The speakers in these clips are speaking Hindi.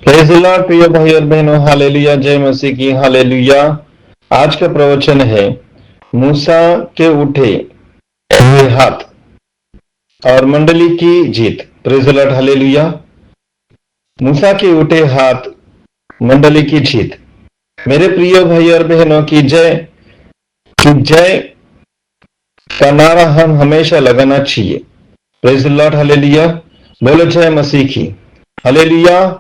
प्रेज़ द लॉर्ड प्रिय भाई और बहनों, हालेलुया, जय मसीह की, हालेलुया। आज का प्रवचन है मूसा के उठे हुए हाथ और मंडली की जीत। Praise the Lord, hallelujah. मूसा के उठे हाथ, मंडली की जीत। मेरे प्रिय भाई और बहनों, की जय का नारा हम हमेशा लगाना चाहिए। Praise the Lord, hallelujah. बोलो जय मसीह की, हालेलुया।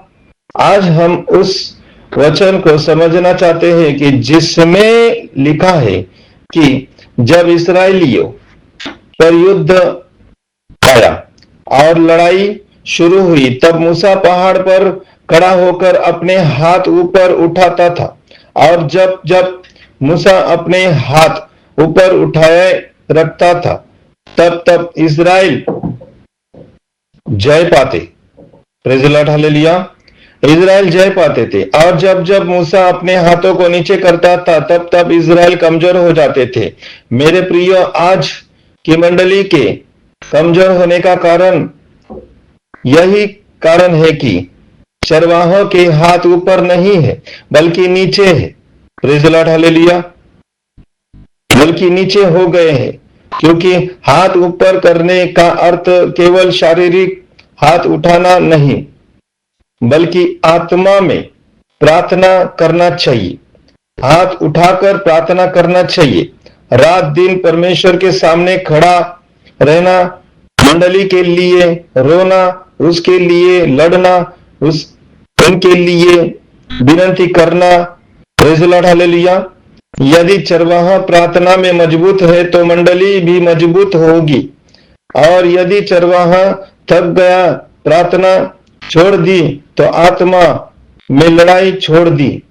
आज हम उस वचन को समझना चाहते हैं कि जिसमें लिखा है कि जब इस्राएलियों पर युद्ध आया और लड़ाई शुरू हुई, तब मूसा पहाड़ पर खड़ा होकर अपने हाथ ऊपर उठाता था, और जब जब मूसा अपने हाथ ऊपर उठाए रखता था, तब तब इस्राएल जय पाते। Praise the Lord, hallelujah. Israel जय पाते थे, और जब जब मूसा अपने हाथों को नीचे करता था, तब तब इज़राइल कमजोर हो जाते थे। मेरे प्रियो, आज की मंडली के कमजोर होने का कारण यही कारण है कि चरवाहों के हाथ ऊपर नहीं है बल्कि नीचे है। Praise the Lord, hallelujah. बल्कि नीचे हो गए हैं, क्योंकि हाथ ऊपर करने का अर्थ केवल शारीरिक हाथ उठाना नहीं, बल्कि आत्मा में प्रार्थना करना चाहिए। हाथ उठाकर प्रार्थना करना चाहिए। रात दिन परमेश्वर के सामने खड़ा रहना, मंडली के लिए रोना, उसके लिए लड़ना, उनके लिए विनती करना। Praise the Lord, hallelujah. यदि चरवाहा प्रार्थना में मजबूत है तो मंडली भी मजबूत होगी, और यदि चरवाहा थक गया, प्रार्थना छोड़ दी, तो आत्मा में लड़ाई छोड़ दी,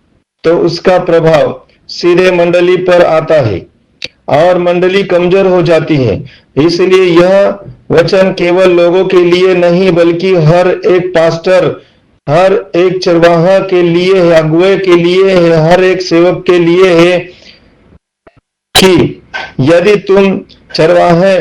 तो उसका प्रभाव सीधे मंडली पर आता है और मंडली कमजोर हो जाती है। इसलिए यह वचन केवल लोगों के लिए नहीं, बल्कि हर एक पास्टर, हर एक चरवाहा के लिए है, अगुवे के लिए है, हर एक सेवक के लिए है कि यदि तुम चरवाहे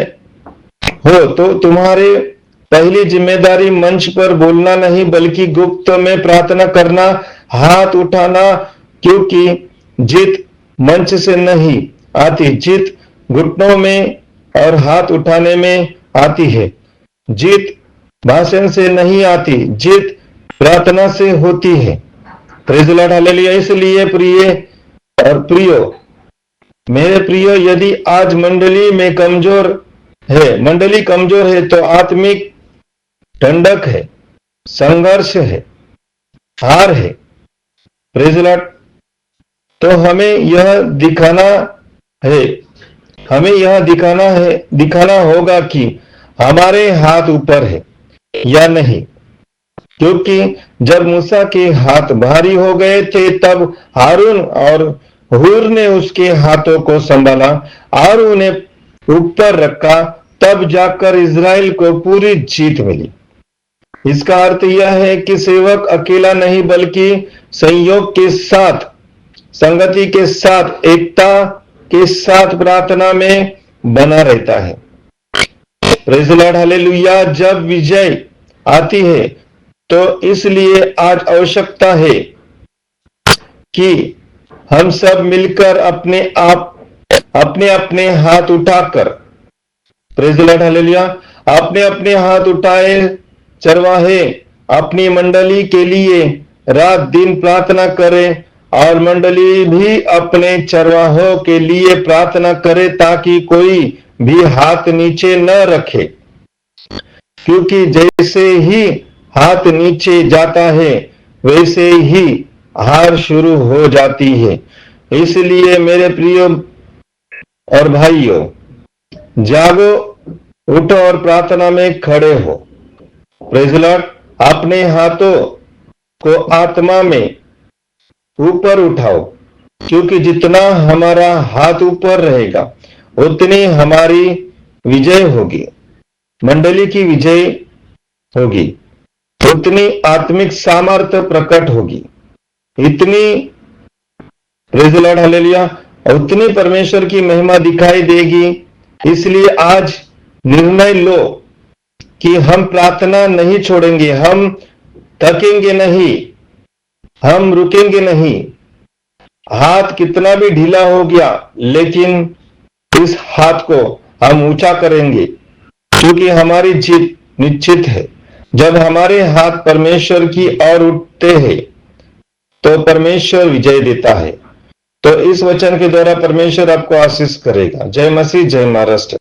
हो तो तुम्हारे पहली जिम्मेदारी मंच पर बोलना नहीं, बल्कि गुप्त में प्रार्थना करना, हाथ उठाना, क्योंकि जीत मंच से नहीं आती, जीत घुटनों में और हाथ उठाने में आती है। जीत भाषण से नहीं आती, जीत प्रार्थना से होती है। Praise the Lord, hallelujah. इसलिए प्रिय और प्रियो, मेरे प्रियो, यदि आज मंडली कमजोर है तो आत्मिक ठंडक है, संघर्ष है, हार है। Praise the Lord. तो हमें यह दिखाना होगा कि हमारे हाथ ऊपर है या नहीं, क्योंकि जब मूसा के हाथ भारी हो गए थे, तब हारून और हूर ने उसके हाथों को संभाला और उन्हें ऊपर रखा, तब जाकर इज़राइल को पूरी जीत मिली। इसका अर्थ यह है कि सेवक अकेला नहीं, बल्कि संयोग के साथ, संगति के साथ, एकता के साथ प्रार्थना में बना रहता है। Praise the Lord, hallelujah. जब विजय आती है तो इसलिए आज आवश्यकता है कि हम सब मिलकर अपने अपने हाथ उठाकर, प्रेज़ द लॉर्ड, हालेलुया, अपने अपने हाथ उठाए चरवाहे अपनी मंडली के लिए रात दिन प्रार्थना करें, और मंडली भी अपने चरवाहों के लिए प्रार्थना करे, ताकि कोई भी हाथ नीचे न रखे, क्योंकि जैसे ही हाथ नीचे जाता है वैसे ही हार शुरू हो जाती है। इसलिए मेरे प्रियो और भाइयों, जागो, उठो और प्रार्थना में खड़े हो। Praise the Lord. अपने हाथों को आत्मा में ऊपर उठाओ, क्योंकि जितना हमारा हाथ ऊपर रहेगा उतनी हमारी विजय होगी, मंडली की विजय होगी, उतनी आत्मिक सामर्थ्य प्रकट होगी, इतनी, प्रेज़ द लॉर्ड, हालेलुया, उतनी परमेश्वर की महिमा दिखाई देगी। इसलिए आज निर्णय लो कि हम प्रार्थना नहीं छोड़ेंगे, हम थकेंगे नहीं, हम रुकेंगे नहीं। हाथ कितना भी ढीला हो गया, लेकिन इस हाथ को हम ऊंचा करेंगे, क्योंकि हमारी जीत निश्चित है। जब हमारे हाथ परमेश्वर की ओर उठते हैं तो परमेश्वर विजय देता है। तो इस वचन के द्वारा परमेश्वर आपको आशीष करेगा। जय मसीह, जय महाराष्ट्र।